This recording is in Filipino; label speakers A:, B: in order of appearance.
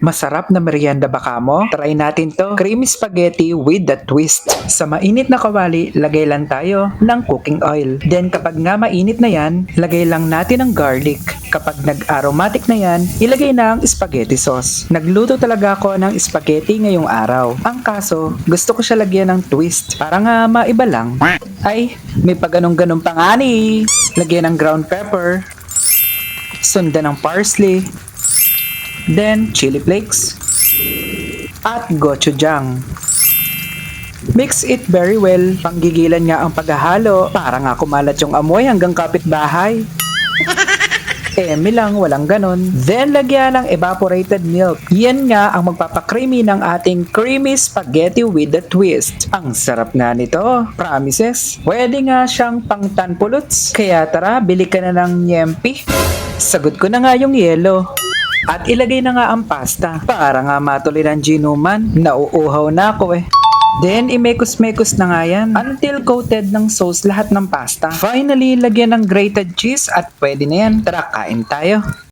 A: Masarap na merienda ba kamo? Try natin to. Creamy spaghetti with the twist. Sa mainit na kawali, lagay lang tayo ng cooking oil. Then kapag nga mainit na yan, lagay lang natin ang garlic. Kapag nag-aromatic na yan, ilagay na ang spaghetti sauce. Nagluto talaga ako ng spaghetti ngayong araw. Ang kaso, gusto ko siya lagyan ng twist. Para nga maiba lang. Ay, may paganong-ganong pa nga ni. Lagyan ng ground pepper. Sundan ng parsley. Then, chili flakes. At gochujang. Mix it very well. Panggigilan nga ang paghahalo. Para nga kumalat yung amoy hanggang kapitbahay. Eme lang, walang ganon. Then, lagyan ng evaporated milk. Yan nga ang magpapakreamy ng ating creamy spaghetti with the twist. Ang sarap nga nito. Promises. Pwede nga siyang pang tanpuluts. Kaya tara, bili ka na ng nyempi. Sagot ko na nga yung yelo. At ilagay na nga ang pasta. Para nga matuloy ng ginuman. Nauuhaw na ako eh. Then, imekos-mekos na nga yan until coated ng sauce lahat ng pasta. Finally, lagyan ng grated cheese at pwede na yan. Tara, kain tayo.